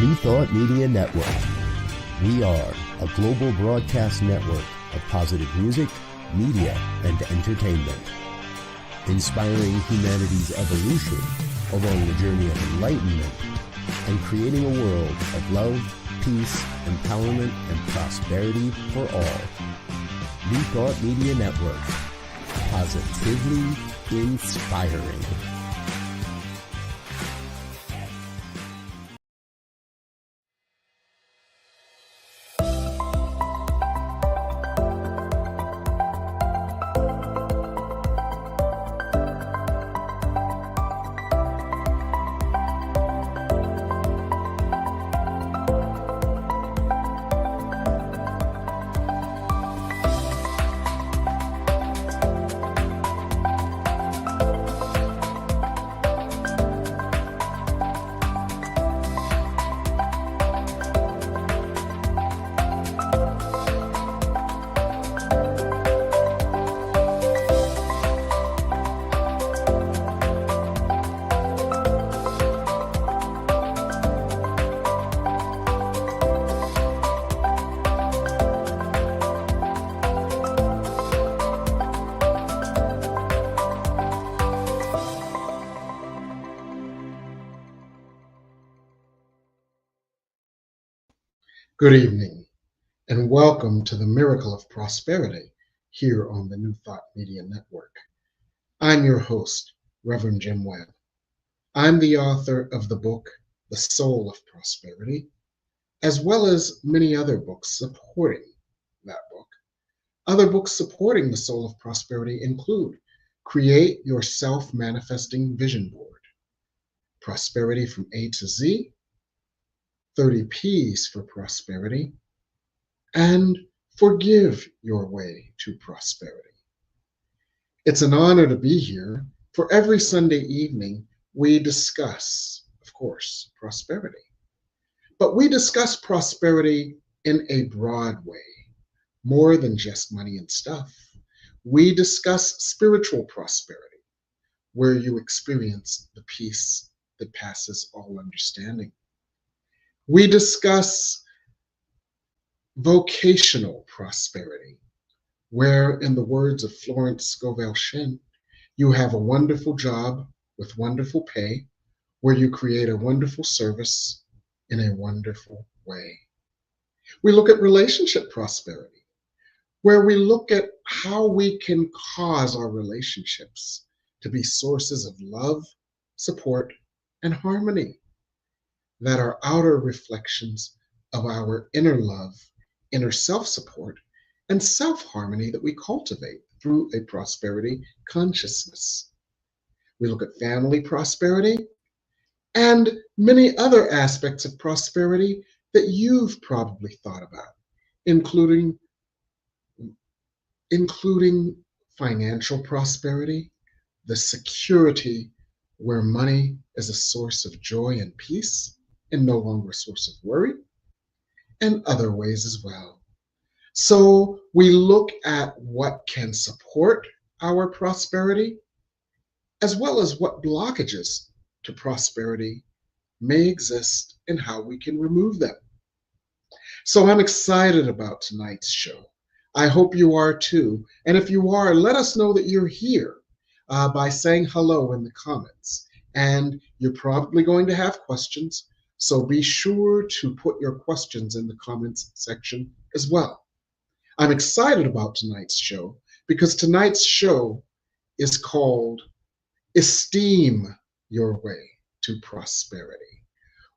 New Thought Media Network. We are a global broadcast network of positive music, media, and entertainment, inspiring humanity's evolution along the journey of enlightenment and creating a world of love, peace, empowerment, and prosperity for all. New Thought Media Network. Positively inspiring. Good evening, and welcome to the Miracle of Prosperity here on the New Thought Media Network. I'm your host, Reverend Jim Webb. I'm the author of the book, The Soul of Prosperity, as well as many other books supporting that book. Other books supporting the Soul of Prosperity include Create Your Self-Manifesting Vision Board, Prosperity from A to Z, 30 P's for Prosperity, and Forgive Your Way to Prosperity. It's an honor to be here. For every Sunday evening, we discuss, of course, prosperity. But we discuss prosperity in a broad way, more than just money and stuff. We discuss spiritual prosperity, where you experience the peace that passes all understanding. We discuss vocational prosperity, where, in the words of Florence Scovel Shinn, you have a wonderful job with wonderful pay, where you create a wonderful service in a wonderful way. We look at relationship prosperity, where we look at how we can cause our relationships to be sources of love, support, and harmony that are outer reflections of our inner love, inner self-support, and self-harmony that we cultivate through a prosperity consciousness. We look at family prosperity and many other aspects of prosperity that you've probably thought about, including financial prosperity, the security where money is a source of joy and peace and no longer a source of worry, and other ways as well. So we look at what can support our prosperity, as well as what blockages to prosperity may exist and how we can remove them. So I'm excited about tonight's show. I hope you are too. And if you are, let us know that you're here by saying hello in the comments. And you're probably going to have questions, so be sure to put your questions in the comments section as well. I'm excited about tonight's show because tonight's show is called Esteem Your Way to Prosperity,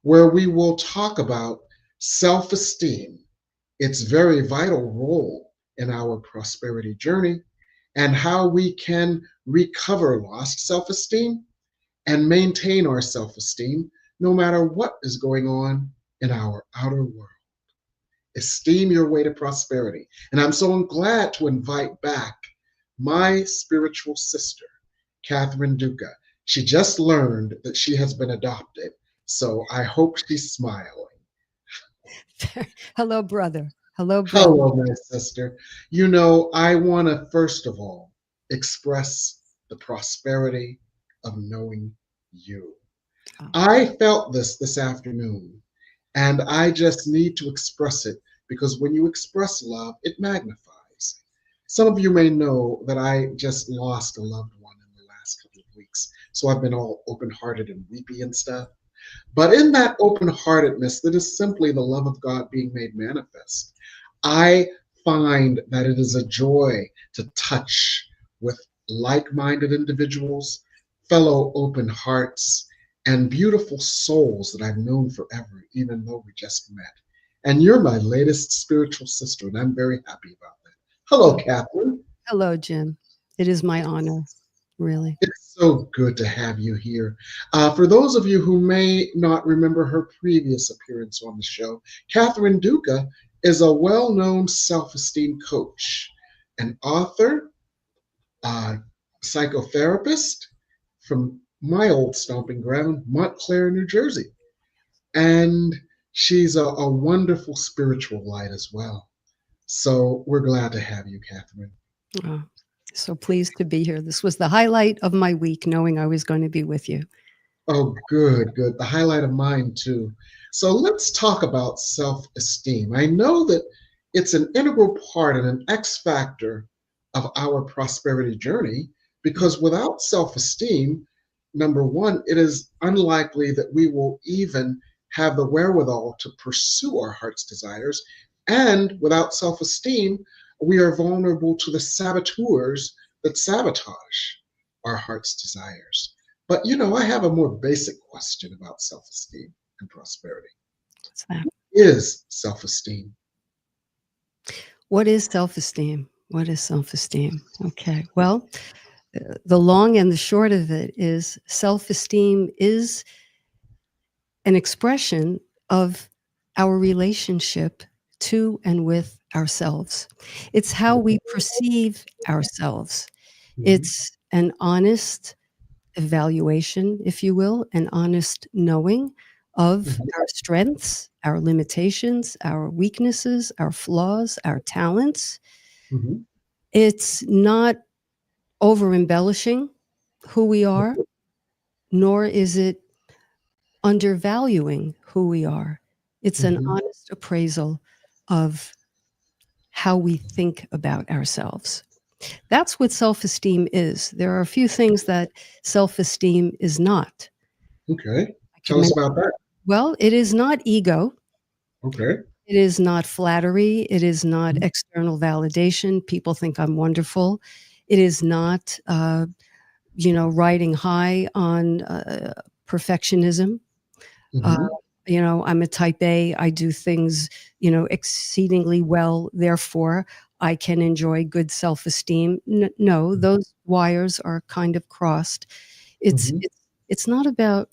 where we will talk about self-esteem, its very vital role in our prosperity journey, and how we can recover lost self-esteem and maintain our self-esteem no matter what is going on in our outer world. Esteem your way to prosperity. And I'm so glad to invite back my spiritual sister, Catherine Duca. She just learned that she has been adopted, so I hope she's smiling. Hello, brother. Hello, brother. Hello, my sister. You know, I want to first of all express the prosperity of knowing you. I felt this afternoon And I just need to express it because when you express love, it magnifies. Some of you may know that I just lost a loved one in the last couple of weeks. So I've been all open hearted and weepy and stuff. But in that open heartedness, that is simply the love of God being made manifest. I find that it is a joy to touch with like minded individuals, fellow open hearts, and beautiful souls that I've known forever, even though we just met. And you're my latest spiritual sister, and I'm very happy about that. Hello, Catherine. Hello, Jim. It is my honor, really. It's so good to have you here. For those of you who may not remember her previous appearance on the show, Catherine Duca is a well-known self-esteem coach, an author, psychotherapist from my old stomping ground, Montclair, New Jersey. And she's a wonderful spiritual light as well. So we're glad to have you, Catherine. Oh, so pleased to be here. This was the highlight of my week, knowing I was going to be with you. Oh, good, good. The highlight of mine, too. So let's talk about self-esteem. I know that it's an integral part and an X factor of our prosperity journey because without self-esteem, number one, it is unlikely that we will even have the wherewithal to pursue our heart's desires. And without self-esteem, we are vulnerable to the saboteurs that sabotage our heart's desires. But I have a more basic question about self-esteem and prosperity. What's that? Is self-esteem? What is self-esteem? What is self-esteem? Okay. Well, the long and the short of it is self-esteem is an expression of our relationship to and with ourselves. It's how we perceive ourselves. It's an honest evaluation, if you will, an honest knowing of our strengths, our limitations, our weaknesses, our flaws, our talents. Mhm. It's not over embellishing who we are, nor is it undervaluing who we are. It's an honest appraisal of how we think about ourselves. That's what self-esteem is. There are a few things that self-esteem is not. Okay. Tell us about that. Well, it is not ego. Okay. It is not flattery. It is not external validation. People think I'm wonderful. It is not, riding high on perfectionism. I'm a type A. I do things, exceedingly well. Therefore, I can enjoy good self-esteem. No, those wires are kind of crossed. It's not about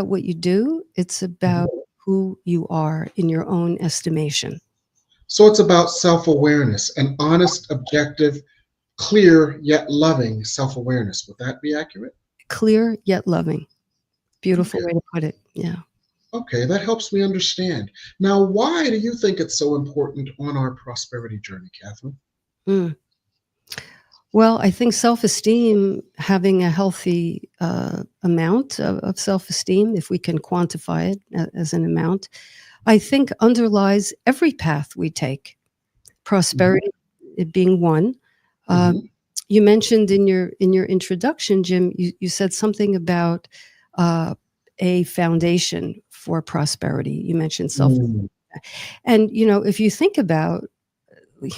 what you do. It's about who you are in your own estimation. So it's about self-awareness, an honest, objective, clear yet loving self-awareness. Would that be accurate? Clear yet loving. Beautiful way to put it. Yeah. Okay, that helps me understand. Now, why do you think it's so important on our prosperity journey, Catherine? Well, I think self-esteem, having a healthy amount of self-esteem, if we can quantify it as an amount, I think underlies every path we take. Prosperity it being one. You mentioned in your introduction, Jim, you said something about a foundation for prosperity. You mentioned self-esteem. And, if you think about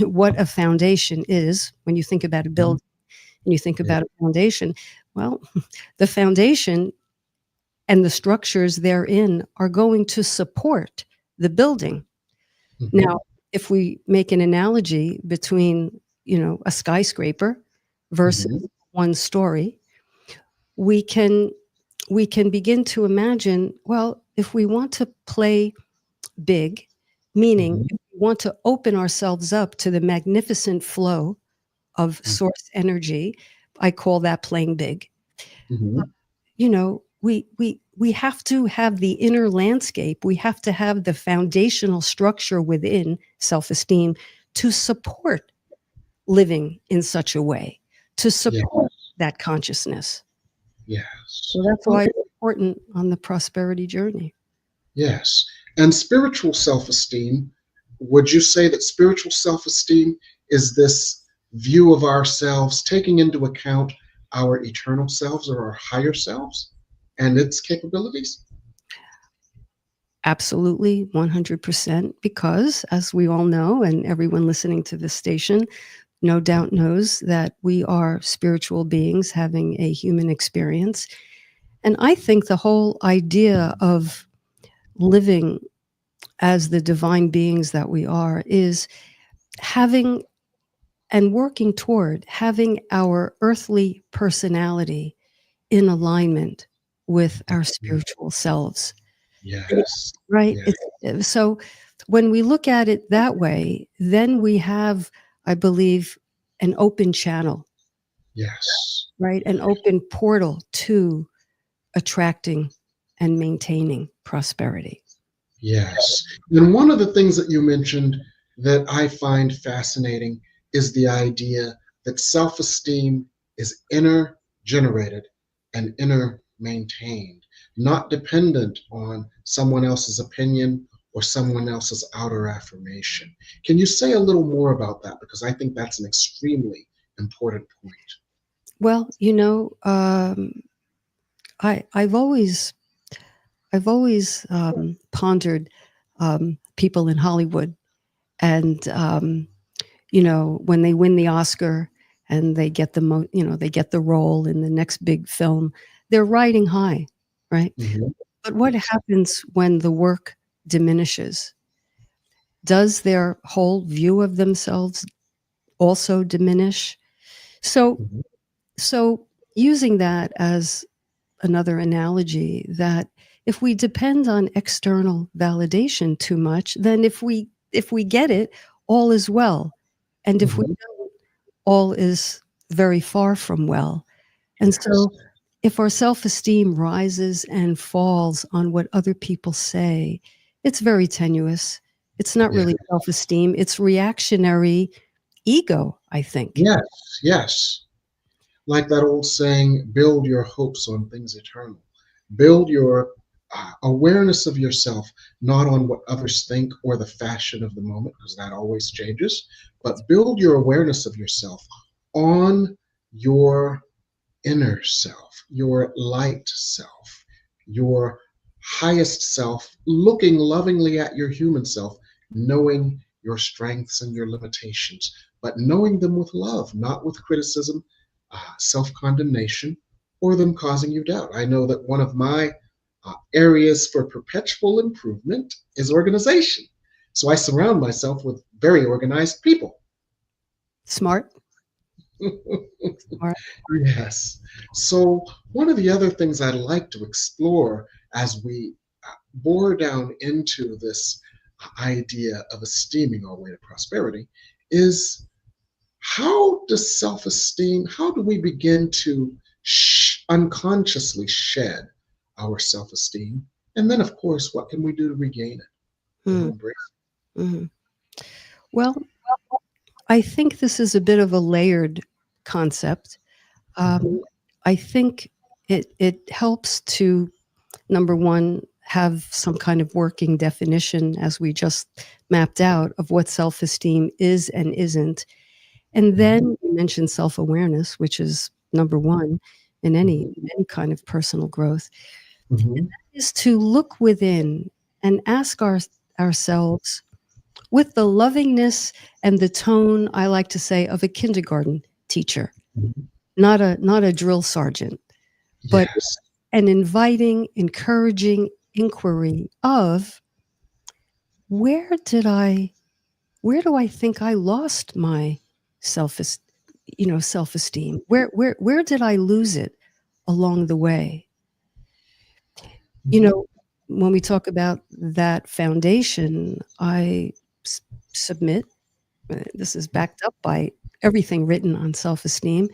what a foundation is, when you think about a building and you think about a foundation, well, the foundation and the structures therein are going to support the building. Now, if we make an analogy between, a skyscraper versus one story, we can begin to imagine, well, if we want to play big, meaning if we want to open ourselves up to the magnificent flow of source energy, I call that playing big. We have to have the inner landscape. We have to have the foundational structure within self-esteem to support living in such a way, to support that consciousness. Yes. So that's why it's important on the prosperity journey. Yes. And spiritual self-esteem, would you say that spiritual self-esteem is this view of ourselves taking into account our eternal selves or our higher selves and its capabilities? Absolutely, 100%, because as we all know, and everyone listening to this station no doubt knows, that we are spiritual beings having a human experience. And I think the whole idea of living as the divine beings that we are is having and working toward having our earthly personality in alignment with our spiritual selves. Yes. Right? Yes. So when we look at it that way, then we have, I believe, an open channel, Yes. right? An open portal to attracting and maintaining prosperity. Yes. And one of the things that you mentioned that I find fascinating is the idea that self esteem is inner generated and inner maintained, not dependent on someone else's opinion or someone else's outer affirmation. Can you say a little more about that? Because I think that's an extremely important point. Well, I've always pondered people in Hollywood, and when they win the Oscar and they get they get the role in the next big film, they're riding high, right? Mhm. But what Yes. happens when the work diminishes? Does their whole view of themselves also diminish? So, Mhm. so using that as another analogy, that if we depend on external validation too much, then if we get it, all is well, and if we Mhm. don't, all is very far from well. And Yes. so if our self-esteem rises and falls on what other people say, it's very tenuous. It's not Yeah. really self-esteem, it's reactionary ego, I think. Yes. Yes. Like that old saying, build your hopes on things eternal. Build your awareness of yourself, not on what others think or the fashion of the moment, because that always changes, but build your awareness of yourself on your inner self, your light self, your highest self, looking lovingly at your human self, knowing your strengths and your limitations, but knowing them with love, not with criticism, self condemnation, or them causing you doubt. I know that one of my areas for perpetual improvement is organization. So I surround myself with very organized people. Smart, smart. Yes. So, one of the other things I'd like to explore as we bore down into this idea of esteeming our way to prosperity is how do we begin to unconsciously shed our self esteem? And then, of course, what can we do to regain it or to Mm, embrace mhm. Well, I think this is a bit of a layered concept. it? Mhm. I think it helps to, number one, have some kind of working definition, as we just mapped out, of what self-esteem is and isn't. And Mhm. then you mentioned self-awareness, which is number one in any Mhm. any kind of personal growth, Mhm. is to look within and ask ourselves, with the lovingness and the tone, I like to say, of a kindergarten teacher, Mhm. not a drill sergeant, but Yes. an inviting, encouraging inquiry of, where did I where do I think I lost my self self-esteem? Where did I lose it along the way? You Mhm. know, when we talk about that foundation, I submit, this is backed up by everything written on self-esteem,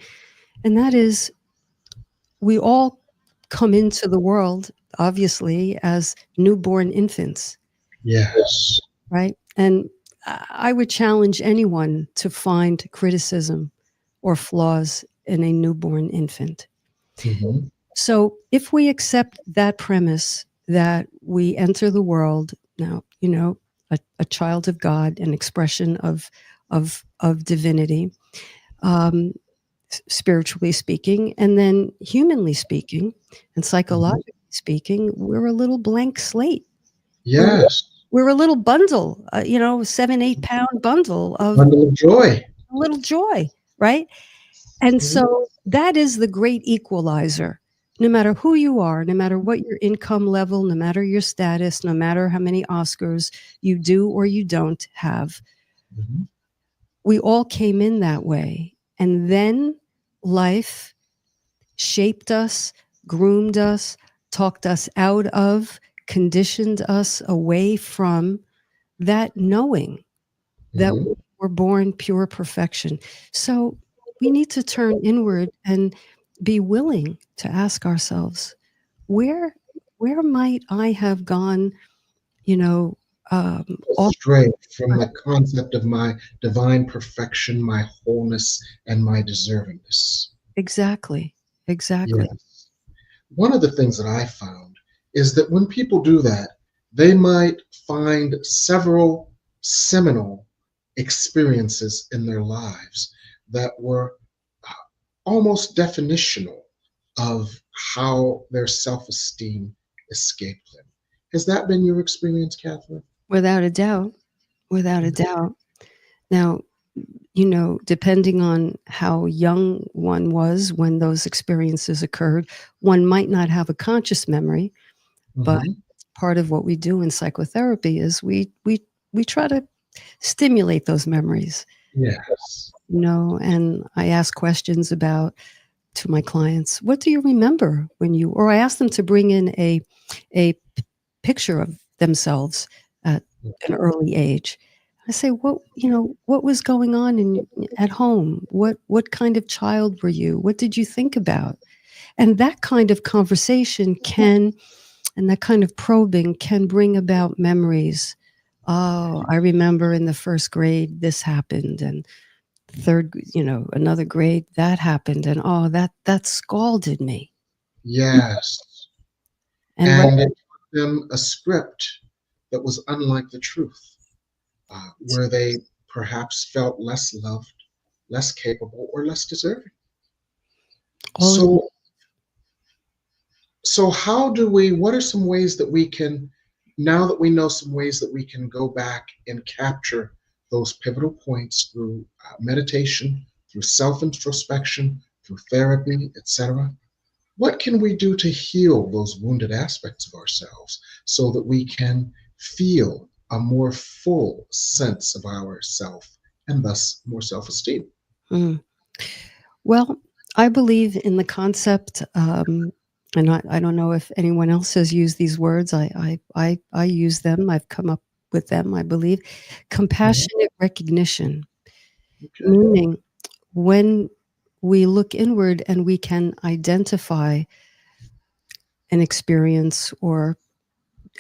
and that is, we all come into the world, obviously, as newborn infants, Yes. right? And I would challenge anyone to find criticism or flaws in a newborn infant. Mhm. So if we accept that premise, that we enter the world now, you know, a child of God, an expression of divinity, um, spiritually speaking, and then humanly speaking and Mhm. psychologically speaking, we're a little blank slate. We're Yes. we're a little bundle, you know, 7-8 pound bundle of Bundle of joy. a little joy, right? And Mhm. so that is the great equalizer. No matter who you are, no matter what your income level, no matter your status, no matter how many Oscars you do or you don't have, Mhm. we all came in that way. And then life shaped us, groomed us, talked us out of, conditioned us away from that knowing that Mhm. we were born pure perfection. So we need to turn inward and be willing to ask ourselves, where where might I have gone, you know, off Astray from the concept of my divine perfection, my wholeness, and my deservingness. exactly, exactly. Yes. One of the things that I found is that when people do that, they might find several seminal experiences in their lives that were almost definitional of how their self esteem escaped them. Has that been your experience, Catherine? Without a doubt, without a doubt. Now, you know, depending on how young one was when those experiences occurred, one might not have a conscious memory, but Mm-hmm. part of what we do in psychotherapy is we try to stimulate those memories, Yes. you know, and I ask questions about to my clients, what do you remember when you, or I ask them to bring in a picture of themselves at an early age. I say, what, you know, what was going on in at home? What kind of child were you? What did you think about? And that kind of conversation can, and that kind of probing can bring about memories. Oh, I remember in the first grade this happened, and third, you know, another grade that happened, and oh, that scalded me. Yes. And right, And it taught them a script that was unlike the truth, where they perhaps felt less loved, less capable, or less deserving. all of So, so how do we, what are some ways that we can, now that we know some ways that we can go back and capture those pivotal points through meditation, through self-introspection, through therapy, etc.? What can we do to heal those wounded aspects of ourselves so that we can feel a more full sense of ourself and thus more self-esteem? mm. Well, I believe in the concept, and I don't know if anyone else has used these words. I use them. I've come up with them. I believe Mhm. compassionate recognition, Okay. meaning when we look inward and we can identify an experience or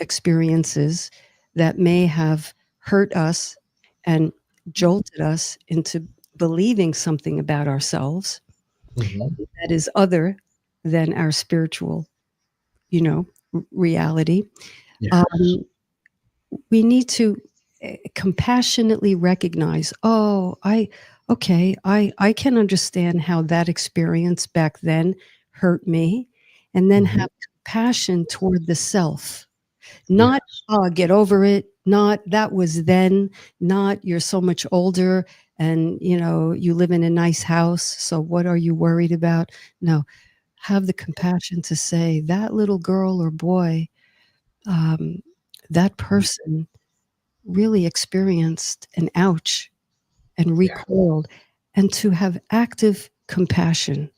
experiences that may have hurt us and jolted us into believing something about ourselves Mhm. that is other than our spiritual, you know, reality. Yes. Um, we need to compassionately recognize, oh, I can understand how that experience back then hurt me, and then Mhm. have compassion toward the self. Not, Yes. "Oh, get over it," not, "That was then," not, "You're so much older and, you know, you live in a nice house, so what are you worried about?" No, have the compassion to say, "That little girl or boy, um, that person really experienced an ouch and Yeah. recoiled," and to have active compassion.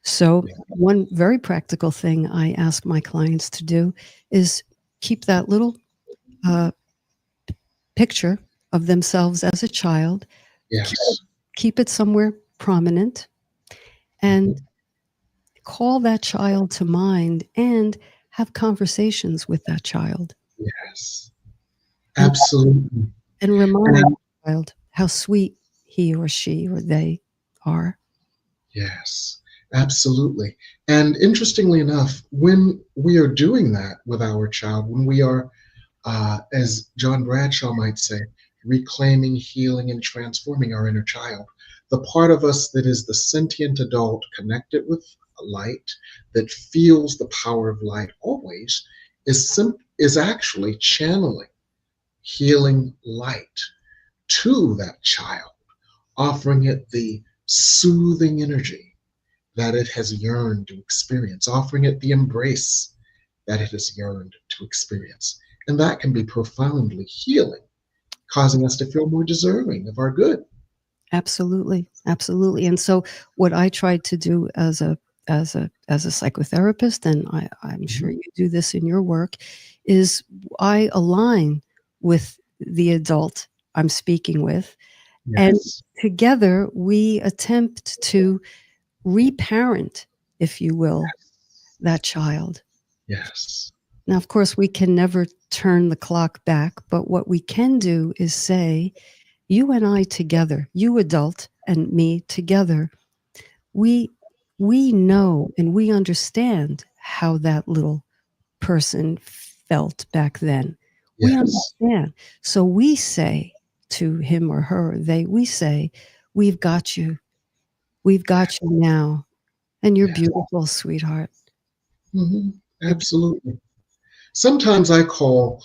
So, Yeah. one very practical thing I ask my clients to do is keep that little, uh, picture of themselves as a child, keep it Yes. keep it somewhere prominent, and Mhm. call that child to mind and have conversations with that child Yes. and Absolutely. remind And the child how sweet he or she or they are. yes, absolutely. And interestingly enough, when we are doing that with our child, when we are as John Bradshaw might say, reclaiming, healing, and transforming our inner child. The part of us that is the sentient adult connected with light, that feels the power of light always, is actually channeling healing light to that child, offering it the soothing energy that it has yearned to experience, offering it the embrace that it has yearned to experience. And that can be profoundly healing, causing us to feel more deserving of our good. Absolutely, absolutely. And so, what I try to do as a psychotherapist, and I'm sure Mhm. you do this in your work, is I align with the adult I'm speaking with, and Yes. together we attempt to reparent, if you will, that child. Yes. Now, of course, we can never turn the clock back, but what we can do is say, you and I together, you adult and me together, we know and we understand how that little person felt back then. We Yes. understand. So we say to him or her, we say, we've got you. We've got you now. And you're Yes. beautiful, sweetheart. Hmm. You're Absolutely. Sometimes I call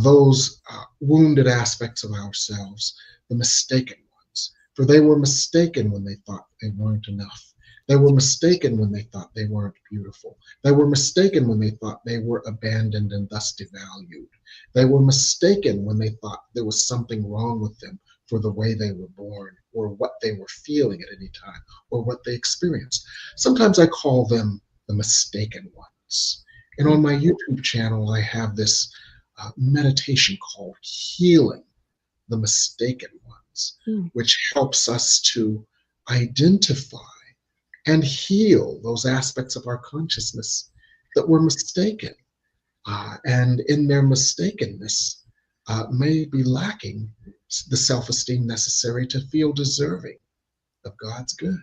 those wounded aspects of ourselves the mistaken ones, for they were mistaken when they thought they weren't enough. They were mistaken when they thought they weren't beautiful. They were mistaken when they thought they were abandoned and thus devalued. They were mistaken when they thought there was something wrong with them for the way they were born or what they were feeling at any time or what they experienced. Sometimes I call them the mistaken ones. And on my YouTube channel, I have this meditation called Healing the Mistaken Ones, mm, which helps us to identify and heal those aspects of our consciousness that were mistaken. And in their mistakenness, may be lacking the self esteem necessary to feel deserving of God's good.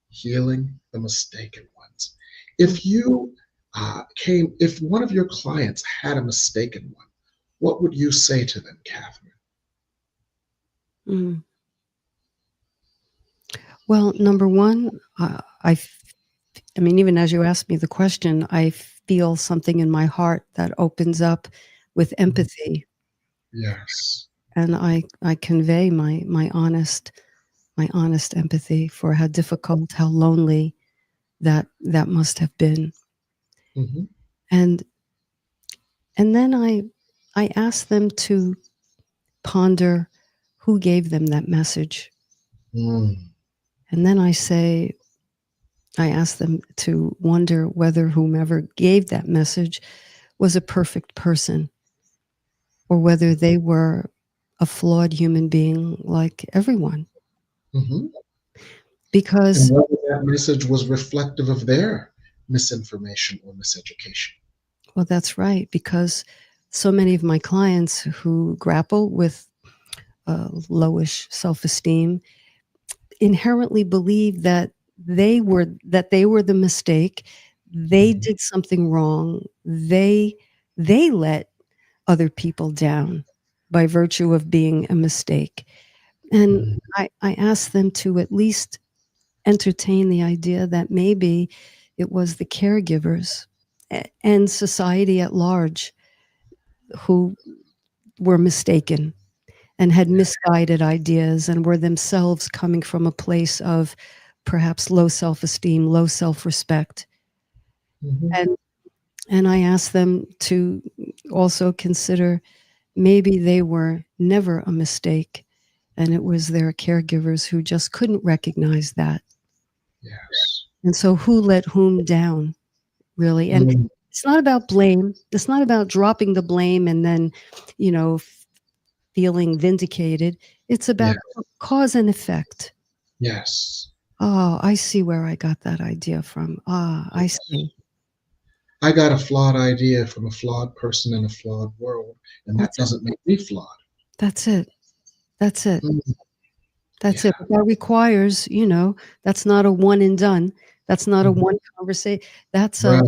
Healing the mistaken ones. mm, If you if one of your clients had a mistaken one, what would you say to them, Catherine? mm. Well, number one, I mean, even as you asked me the question, I feel something in my heart that opens up with Mhm. empathy, Yes. and I convey my honest empathy for how difficult, how lonely that must have been. Hmm. And then I ask them to ponder who gave them that message. Mm. And then I ask them to wonder whether whomever gave that message was a perfect person, or whether they were a flawed human being like everyone. Hmm. And Because, whether that message was reflective of their misinformation or miseducation. well, that's right, because so many of my clients who grapple with lowish self-esteem inherently believe that they were the mistake. They Mhm. did something wrong. They let other people down by virtue of being a mistake. And Mhm. I asked them to at least entertain the idea that maybe it was the caregivers and society at large who were mistaken and had Yeah. misguided ideas and were themselves coming from a place of perhaps low self-esteem, low self-respect. Mhm. And I asked them to also consider maybe they were never a mistake and it was their caregivers who just couldn't recognize that. Yes. And so who let whom down, really? And Mm. it's not about blame. It's not about dropping the blame and then, you know, feeling vindicated. It's Yeah. about cause and effect. Yes. Oh, I see where I got that idea from. Ah, I Yes. see. I got a flawed idea from a flawed person in a flawed world, and that That's it. doesn't make me flawed. That's it. That's it. Mm. That's it. Yeah. But that requires, that's not a one and done. That's not a Mhm. one conversation. That's Right.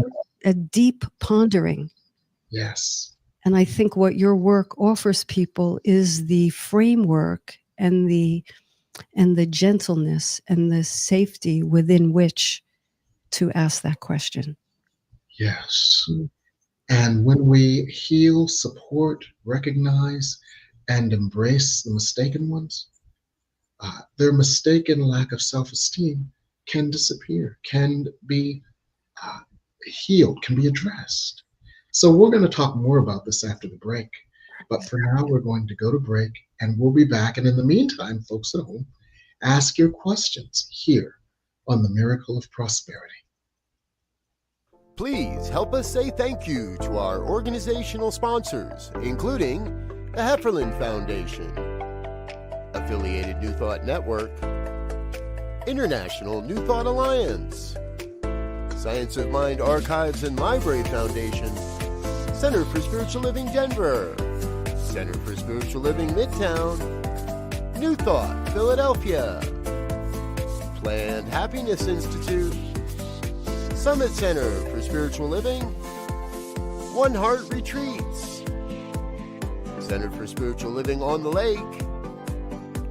a deep pondering. Yes. And I think what your work offers people is the framework and the gentleness and the safety within which to ask that question. Yes. And when we heal, support, recognize, and embrace the mistaken ones, their mistaken lack of self-esteem can disappear, can be healed, can be addressed. So we're going to talk more about this after the break. But for now, we're going to go to break, and we'll be back. And in the meantime, folks at home, ask your questions here on the Miracle of Prosperity. Please help us say thank you to our organizational sponsors, including the Hefferland Foundation, Affiliated New Thought Network, International New Thought Alliance, Science of Mind Archives and Library Foundation, Center for Spiritual Living Denver, Center for Spiritual Living Midtown, New Thought Philadelphia, Planned Happiness Institute, Summit Center for Spiritual Living, One Heart Retreats, Center for Spiritual Living on the Lake,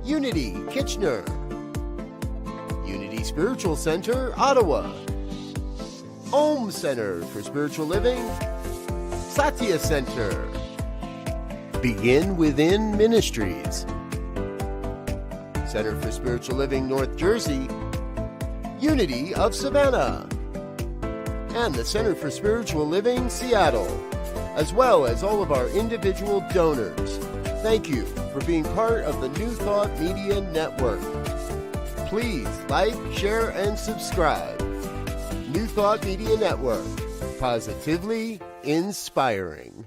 Unity Kitchener, Unity Spiritual Center, Ottawa, Om Center for Spiritual Living, Satya Center, Begin Within Ministries, Center for Spiritual Living North Jersey, Unity of Savannah, and the Center for Spiritual Living Seattle, as well as all of our individual donors. Thank you for being part of the New Thought Media Network. Please like, share, and subscribe. New Thought Media Network, positively inspiring.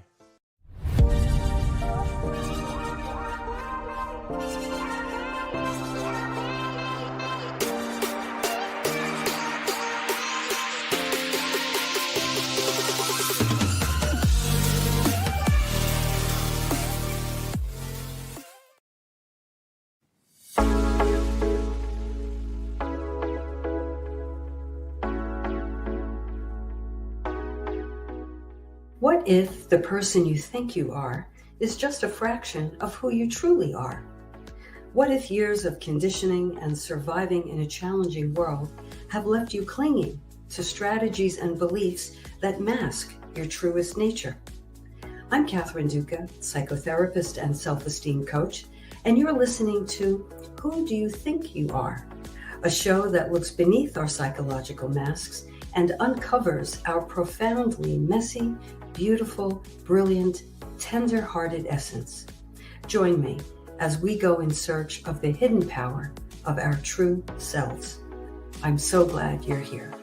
What if the person you think you are is just a fraction of who you truly are? What if years of conditioning and surviving in a challenging world have left you clinging to strategies and beliefs that mask your truest nature? I'm Catherine Duca, psychotherapist and self-esteem coach, and you're listening to Who Do You Think You Are? A show that looks beneath our psychological masks and uncovers our profoundly messy, beautiful, brilliant, tender-hearted essence. Join me as we go in search of the hidden power of our true selves. I'm so glad you're here.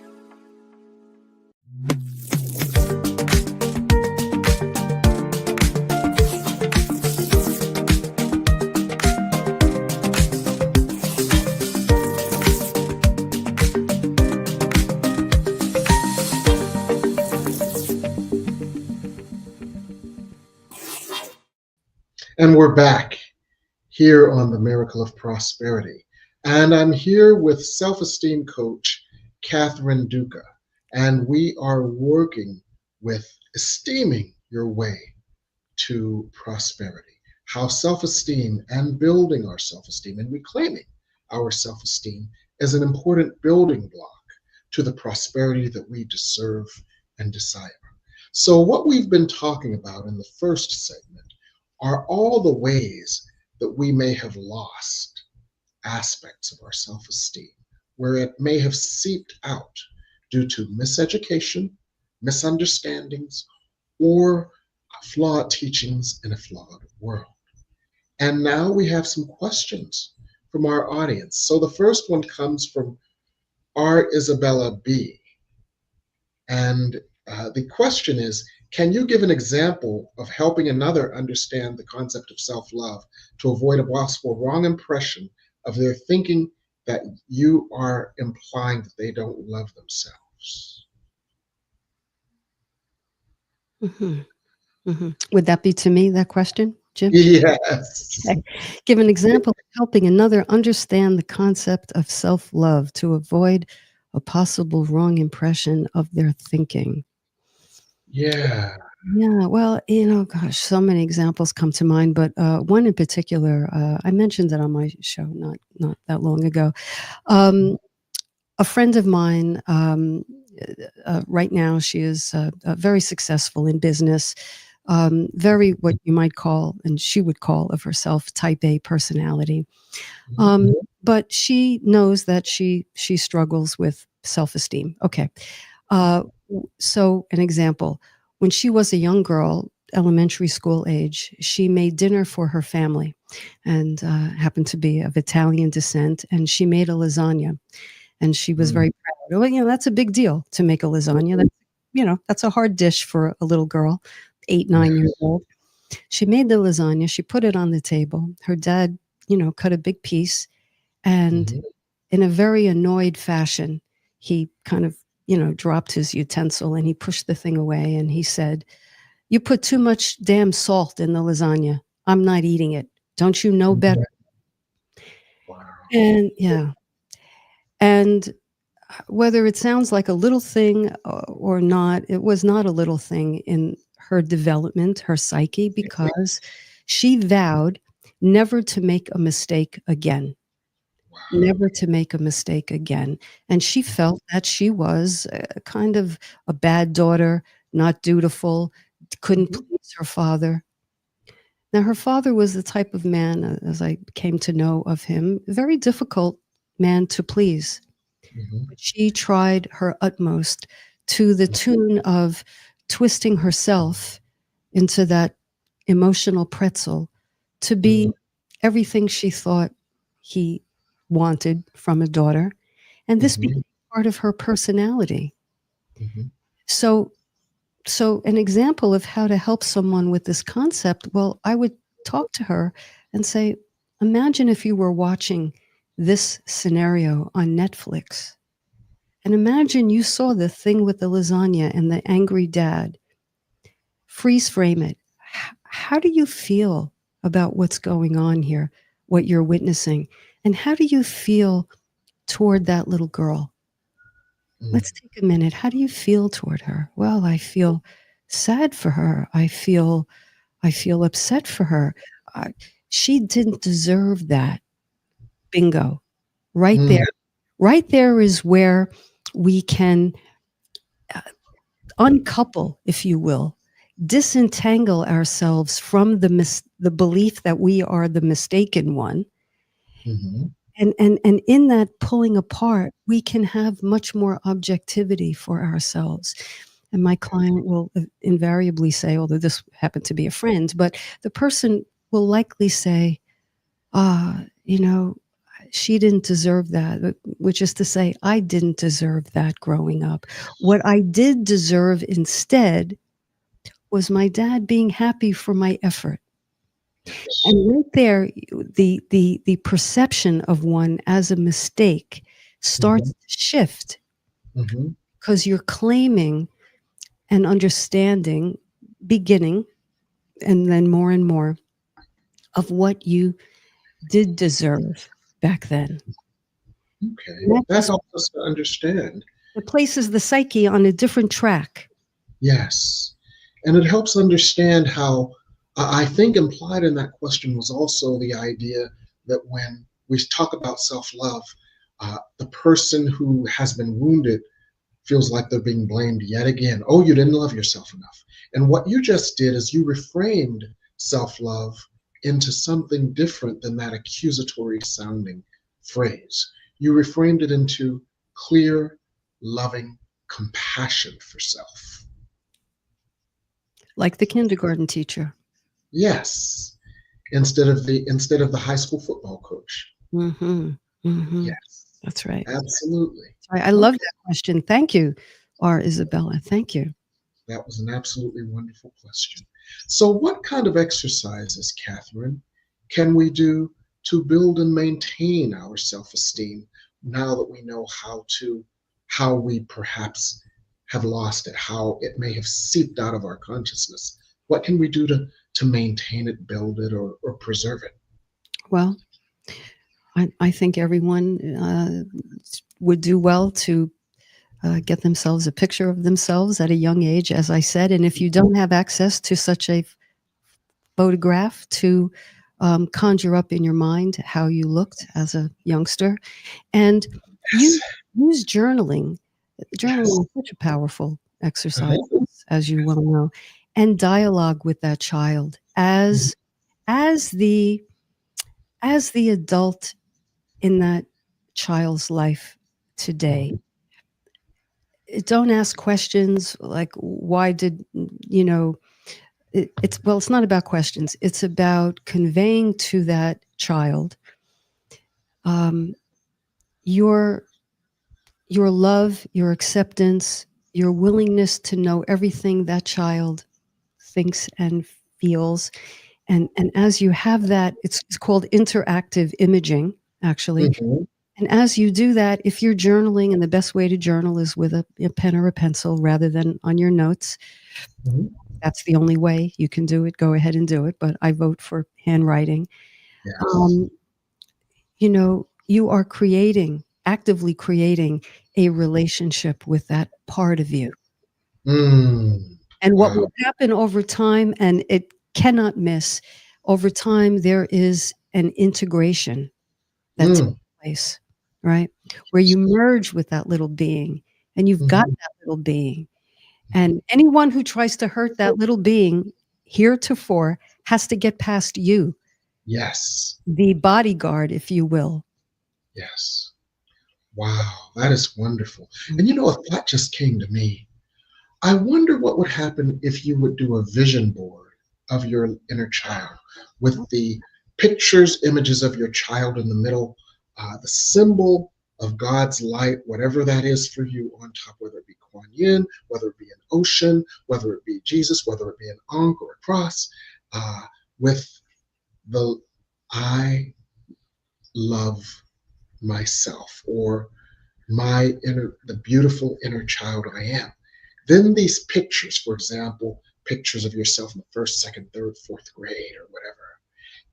And we're back here on the Miracle of Prosperity. And I'm here with self-esteem coach, Catherine Duca. And we are working with esteeming your way to prosperity. How self-esteem and building our self-esteem and reclaiming our self-esteem is an important building block to the prosperity that we deserve and desire. So what we've been talking about in the first segment are all the ways that we may have lost aspects of our self-esteem, where it may have seeped out due to miseducation, misunderstandings, or flawed teachings in a flawed world. And now we have some questions from our audience. So the first one comes from R. Isabella B. And the question is, can you give an example of helping another understand the concept of self-love to avoid a possible wrong impression of their thinking that you are implying that they don't love themselves? Mm-hmm. Mm-hmm. Would that be to me, that question, Jim? Yes. Okay. Give an example of helping another understand the concept of self-love to avoid a possible wrong impression of their thinking. Yeah. Yeah, well, gosh, so many examples come to mind, but one in particular, I mentioned it on my show not that long ago. A friend of mine, right now, she is very successful in business, very what you might call, and she would call of herself, type A personality. Mhm. But she knows that she struggles with self-esteem. Okay. So an example, when she was a young girl, elementary school age, she made dinner for her family and happened to be of Italian descent, and she made a lasagna, and she was Mm. very proud. Well, that's a big deal to make a lasagna. That's a hard dish for a little girl, 8, 9 years Yes. old. She made the lasagna. She put it on the table. Her dad, cut a big piece, and Mhm. in a very annoyed fashion, he kind of, dropped his utensil and he pushed the thing away and he said, "You put too much damn salt in the lasagna. I'm not eating it. Don't you know better?" Mhm. Wow. And yeah. And whether it sounds like a little thing or not, it was not a little thing in her development, her psyche, because she vowed never to make a mistake again. Wow. Never to make a mistake again. And she felt that she was kind of a bad daughter, not dutiful, couldn't Mhm. please her father. Now, her father was the type of man, as I came to know of him, very difficult man to please. Mhm. But she tried her utmost to the tune of twisting herself into that emotional pretzel to Mhm. be everything she thought he wanted from a daughter. And this Mhm. became part of her personality. Mhm. So an example of how to help someone with this concept, well, I would talk to her and say, imagine if you were watching this scenario on Netflix. And imagine you saw the thing with the lasagna and the angry dad. Freeze frame it. How do you feel about what's going on here, what you're witnessing? And how do you feel toward that little girl? Mm. Let's take a minute. How do you feel toward her? Well, I feel sad for her. I feel upset for her. Uh, she didn't deserve that. Bingo. Right Mm. there. Right there is where we can uh, uncouple, if you will, disentangle ourselves from the belief that we are the mistaken one. Mhm. And in that pulling apart, we can have much more objectivity for ourselves. And my client will invariably say, although this happened to be a friend, but the person will likely say, you know, she didn't deserve that, which is to say, I didn't deserve that growing up. What I did deserve instead was my dad being happy for my effort. Yes. And right there, the perception of one as a mistake starts Mhm. to shift Mhm. because you're claiming and understanding, beginning, and then more and more of what you did deserve back then. Okay. And that That just helps us to understand. it places the psyche on a different track. Yes. And it helps understand how I think implied in that question was also the idea that when we talk about self love, the person who has been wounded feels like they're being blamed yet again. Oh, you didn't love yourself enough. And what you just did is you reframed self love into something different than that accusatory sounding phrase. You reframed it into clear, loving compassion for self. Like the kindergarten teacher. Yes, instead of the high school football coach. Mhm. Mhm. Yes, That's right. absolutely. I love Okay, that question. Thank you, R. Isabella. Thank you. that was an absolutely wonderful question. So, what kind of exercises, Catherine, can we do to build and maintain our self-esteem now that we know how we perhaps have lost it, how it may have seeped out of our consciousness? What can we do to maintain it, build it, or preserve it? Well, I think everyone would do well to get themselves a picture of themselves at a young age, as I said. And if you don't have access to such a photograph, to conjure up in your mind how you looked as a youngster, and Yes. use journaling. Journaling Yes. is such a powerful exercise, Uh-huh. as you well know, and dialogue with that child Mhm. as the as the adult in that child's life today. Mhm. Don't ask questions like, why did, you know, it's not about questions. It's about conveying to that child um, your your love, your acceptance, your willingness to know everything that child thinks and feels. And as you have that, it's called interactive imaging, actually. Mhm. And as you do that, if you're journaling, and the best way to journal is with a pen or a pencil rather than on your notes, Mhm. that's the only way you can do it. Go ahead and do it. But I vote for handwriting. Yes. Um, you know, you are actively creating a relationship with that part of you. Mm. And what Wow. will happen over time, and it cannot miss, over time, there is an integration that takes Mm. place, right? Where you merge with that little being, and you've got Mhm. that little being. Mhm. And anyone who tries to hurt that little being heretofore has to get past you, Yes. the bodyguard, if you will. Yes. Wow. That is wonderful. And a thought just came to me. I wonder what would happen if you would do a vision board of your inner child with the pictures, images of your child in the middle, the symbol of God's light, whatever that is for you on top, whether it be Kuan Yin, whether it be an ocean, whether it be Jesus, whether it be an ankh or a cross, with the I love myself, or the beautiful inner child I am. Then these pictures, for example, pictures of yourself in the first, second, third, fourth grade or whatever.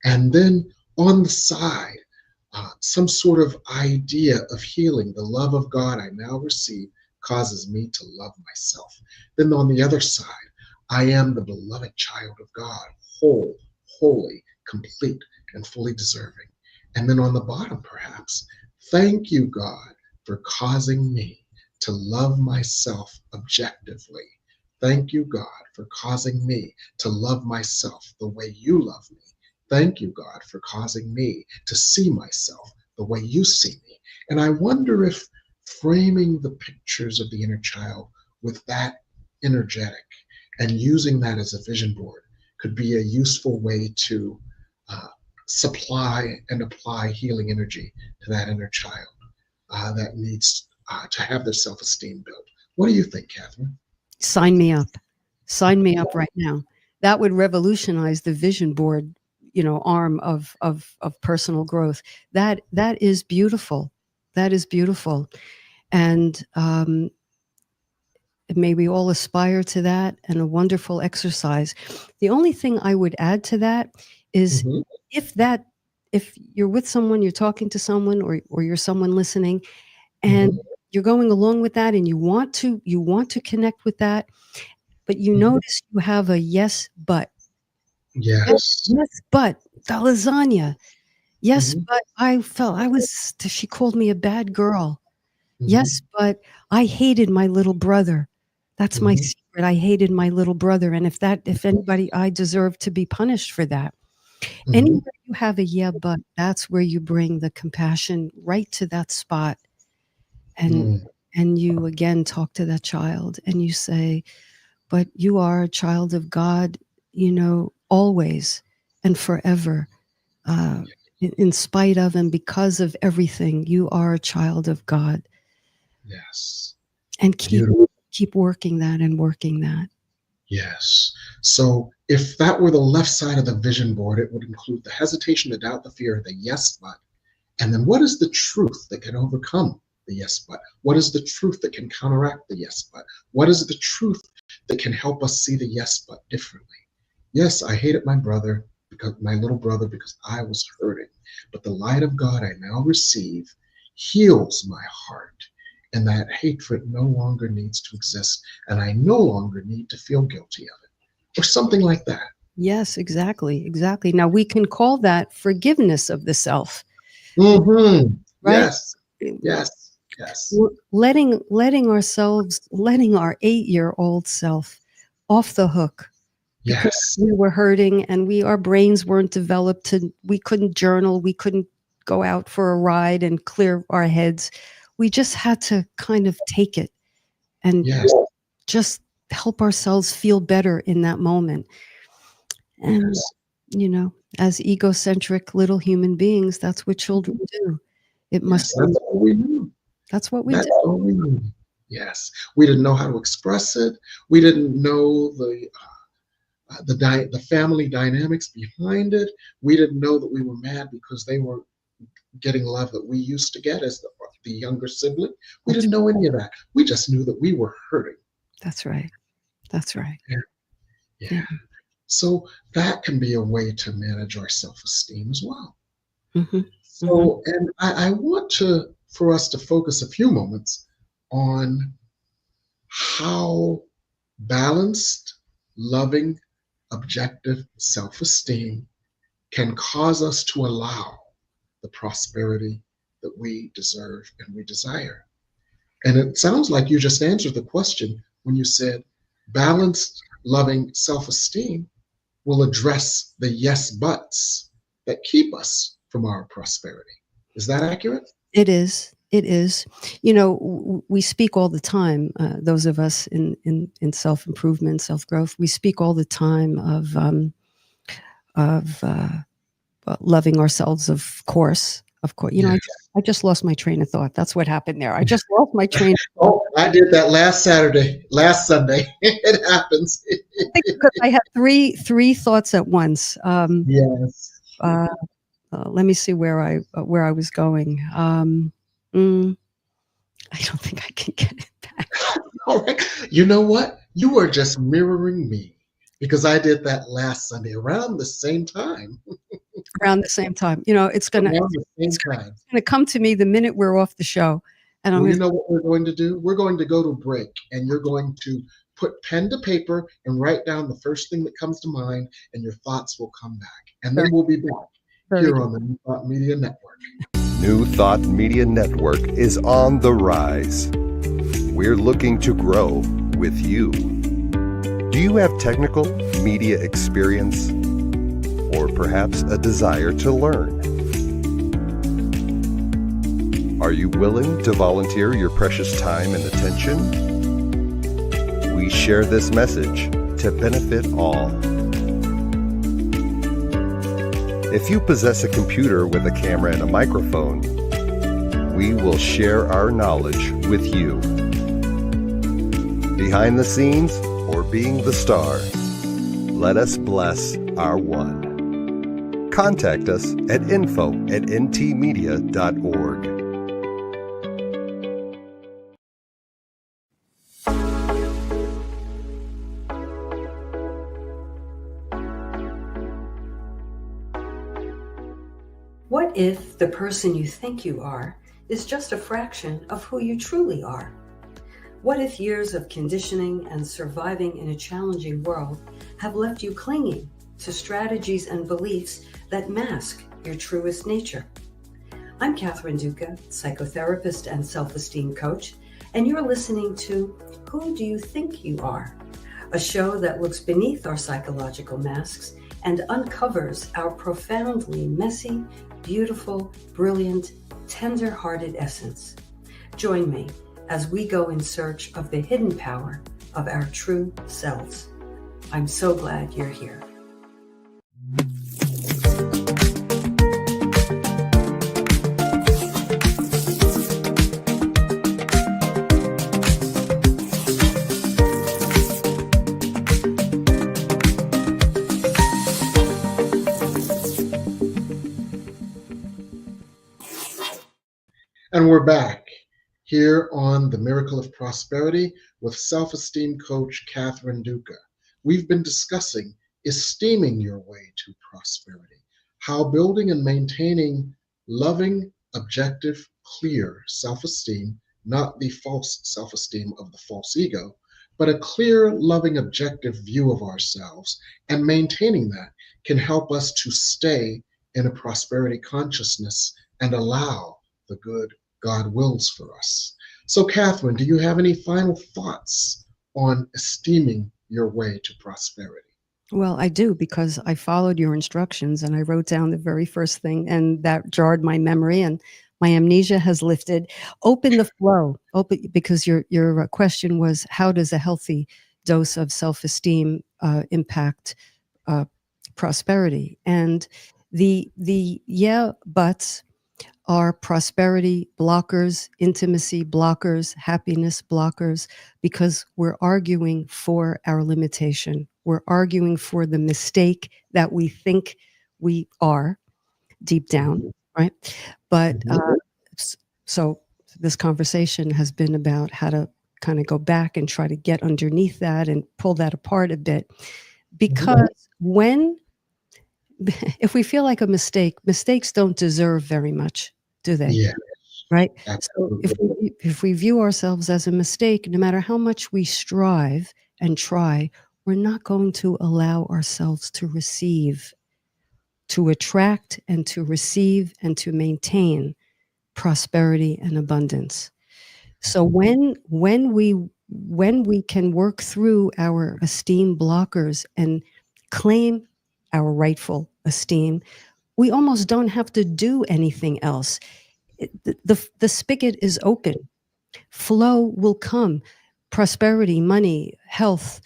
And then on the side, some sort of idea of healing. The love of God I now receive causes me to love myself. Then on the other side, I am the beloved child of God, whole, holy, complete, and fully deserving. And then on the bottom, perhaps, thank you, God, for causing me to love myself objectively. Thank you, God, for causing me to love myself the way you love me. Thank you, God, for causing me to see myself the way you see me. And I wonder if framing the pictures of the inner child with that energetic and using that as a vision board could be a useful way to uh, supply and apply healing energy to that inner child that needs to have their self-esteem built. What do you think, Catherine? Sign me up. Sign me up right now. That would revolutionize the vision board, arm of personal growth. That is beautiful. That is beautiful. And may we all aspire to that, and a wonderful exercise. The only thing I would add to that is, Mm-hmm. if that if you're with someone, you're talking to someone, or you're someone listening, and Mm-hmm. you're going along with that, and you want to connect with that, but you Mm-hmm. notice you have a yes but. Yes, Yes. yes, but the lasagna. Yes, Mm-hmm. but she called me a bad girl. Mm-hmm. Yes, but I hated my little brother. That's my Mm-hmm. secret. I hated my little brother. And if anybody, I deserve to be punished for that. Mm-hmm. Anywhere you have a yeah, but, that's where you bring the compassion right to that spot. And Mm. and you again talk to that child and you say, but you are a child of God, always and forever. Uh, in spite of and because of everything, you are a child of God. Yes. And keep Beautiful. keep working that and working that. Yes. So if that were the left side of the vision board, it would include the hesitation, the doubt, the fear, the yes, but. And then what is the truth that can overcome the yes, but? What is the truth that can counteract the yes, but? What is the truth that can help us see the yes, but differently? Yes, I hated my little brother, because I was hurting. But the light of God I now receive heals my heart and that hatred no longer needs to exist, and I no longer need to feel guilty of it, or something like that. Yes, exactly. Exactly. Now we can call that forgiveness of the self, Mm-hmm. right? Yes, yes, yes, Letting ourselves, letting our 8-year-old self off the hook because yes, we were hurting and our brains weren't developed we couldn't journal, we couldn't go out for a ride and clear our heads. We just had to kind of take it and yes, just help ourselves feel better in that moment. And, yes, as egocentric little human beings, that's what children do. It must yes. be, That's all we knew. that's what we That's do. all we knew. Yes, we didn't know how to express it. We didn't know the family dynamics behind it. We didn't know that we were mad because they were getting love that we used to get as the younger sibling. We That's, didn't know any of that. We just knew that we were hurting. that's right. That's right. Yeah. Yeah. Yeah. So that can be a way to manage our self-esteem as well. Mm-hmm. Mm-hmm. So, and I want for us to focus a few moments on how balanced, loving, objective self-esteem can cause us to allow the prosperity that we deserve and we desire. And it sounds like you just answered the question when you said balanced, loving self-esteem will address the yes buts that keep us from our prosperity. Is that accurate? It is. It is. We speak all the time, those of us in self-improvement, self-growth, we speak all the time of loving ourselves, of course. Of course. Yes. I just lost my train of thought. That's what happened there. I just lost my train of thought. Oh, I did that last Sunday. It happens. I think because I had three thoughts at once. Yes. Let me see where I was going. I don't think I can get it back. All right. You know what? You are just mirroring me because I did that last Sunday around the same time. Around the same time, it's gonna come to me the minute we're off the show, and you know what we're going to do? We're going to go to break, and you're going to put pen to paper and write down the first thing that comes to mind, and your thoughts will come back, and then we'll be back here on the New Thought Media Network. New Thought Media Network is on the rise. We're looking to grow with you. Do you have technical media experience? Or perhaps a desire to learn? Are you willing to volunteer your precious time and attention? We share this message to benefit all. If you possess a computer with a camera and a microphone, we will share our knowledge with you. Behind the scenes or being the star, let us bless our one. Contact us at info@ntmedia.org. What if the person you think you are is just a fraction of who you truly are? What if years of conditioning and surviving in a challenging world have left you clinging to strategies and beliefs that mask your truest nature? I'm Catherine Duca, psychotherapist and self-esteem coach, and you're listening to Who Do You Think You Are? A show that looks beneath our psychological masks and uncovers our profoundly messy, beautiful, brilliant, tender-hearted essence. Join me as we go in search of the hidden power of our true selves. I'm so glad you're here. And we're back here on The Miracle of Prosperity with self-esteem coach Catherine Duca. We've been discussing esteeming your way to prosperity, how building and maintaining loving, objective, clear self-esteem not the false self-esteem of the false ego, but a clear, loving, objective view of ourselves. And maintaining that can help us to stay in a prosperity consciousness and allow the good God wills for us. So, Catherine, do you have any final thoughts on esteeming your way to prosperity? Well, I do, because I followed your instructions and I wrote down the very first thing, and that jarred my memory, and my amnesia has lifted. Open the flow. Open, because your question was, how does a healthy dose of self-esteem impact prosperity? And the yeah buts are prosperity blockers, intimacy blockers, happiness blockers, because we're arguing for our limitation. We're arguing for the mistake that we think we are deep down, right? But so this conversation has been about how to kind of go back and try to get underneath that and pull that apart a bit. Because if we feel like a mistake, mistakes don't deserve very much, do they? Yeah, Right? absolutely. So if we view ourselves as a mistake, no matter how much we strive and try, we're not going to allow ourselves to receive, to attract and to receive and to maintain prosperity and abundance. So when we can work through our esteem blockers and claim our rightful esteem, we almost don't have to do anything else. The spigot is open. Flow will come. Prosperity, money, health,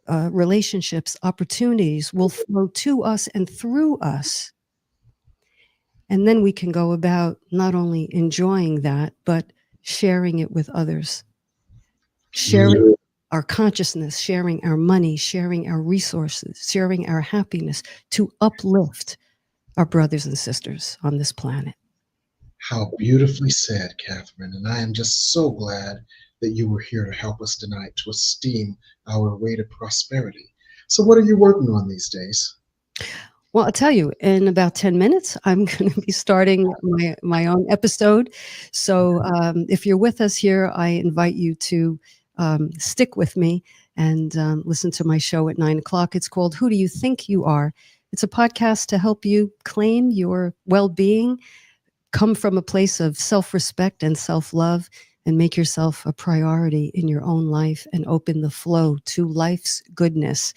relationships, opportunities will flow to us and through us. And then we can go about not only enjoying that, but sharing it with others. Sharing our consciousness, sharing our money, sharing our resources, sharing our happiness to uplift our brothers and sisters on this planet. How beautifully said, Catherine. And I am just so glad that you were here to help us tonight to esteem our way to prosperity. So what are you working on these days? Well, I'll tell you, in about 10 minutes, I'm going to be starting my own episode. So if you're with us here, I invite you to stick with me and listen to my show at 9 o'clock. It's called Who Do You Think You Are? It's a podcast to help you claim your well-being, come from a place of self-respect and self-love, and make yourself a priority in your own life and open the flow to life's goodness.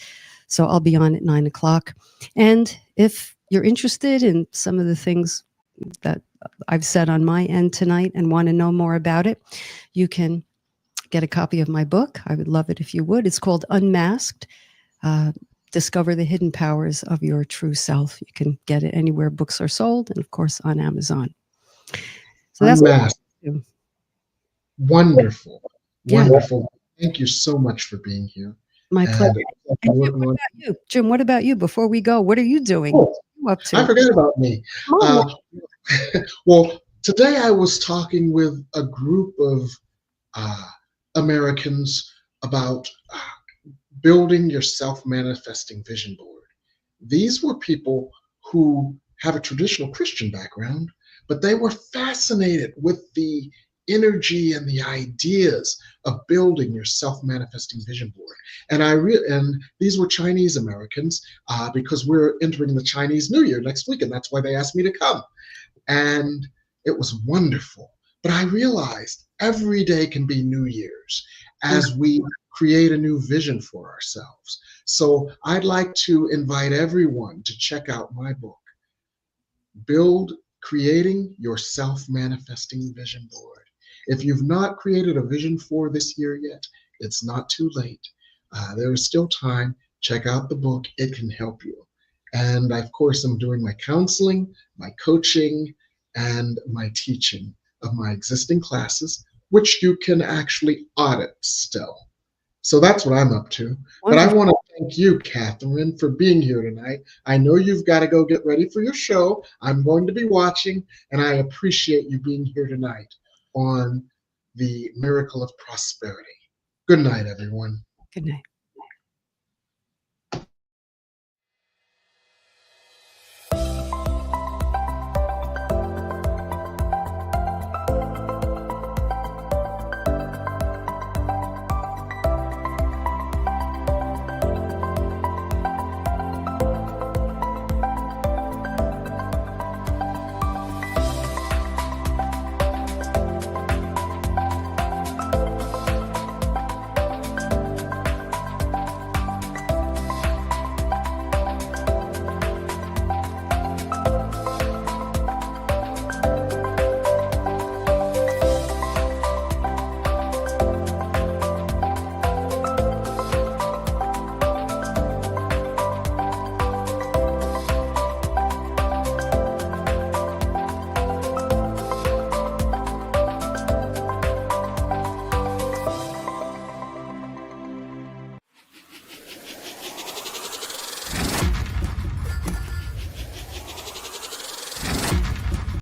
So I'll be on at 9 o'clock. And if you're interested in some of the things that I've said on my end tonight and want to know more about it, you can get a copy of my book. I would love it if you would. It's called Unmasked. Discover the hidden powers of your true self. You can get it anywhere books are sold, and of course on Amazon. So that's Unmasked. Wonderful. Yeah. Wonderful. Thank you so much for being here. My pleasure. And And Jim, what about you? Jim, what about you? Before we go, what are you doing? Oh, What are you up to? I forgot about me. Come on. Well, today I was talking with a group of Americans about building your self-manifesting vision board. These were people who have a traditional Christian background, but they were fascinated with the energy and the ideas of building your self-manifesting vision board. And these were Chinese Americans because we're entering the Chinese New Year next week, and that's why they asked me to come. And it was wonderful. But I realized every day can be New Year's as we create a new vision for ourselves. So I'd like to invite everyone to check out my book, Creating Your Self-Manifesting Vision Board. If you've not created a vision for this year yet, it's not too late. There is still time. Check out the book. It can help you. And of course, I'm doing my counseling, my coaching, and my teaching of my existing classes, which you can actually audit still. So that's what I'm up to. But I want to thank you, Catherine, for being here tonight. I know you've got to go get ready for your show. I'm going to be watching, and I appreciate you being here tonight on the Miracle of Prosperity. Good night, everyone. Good night.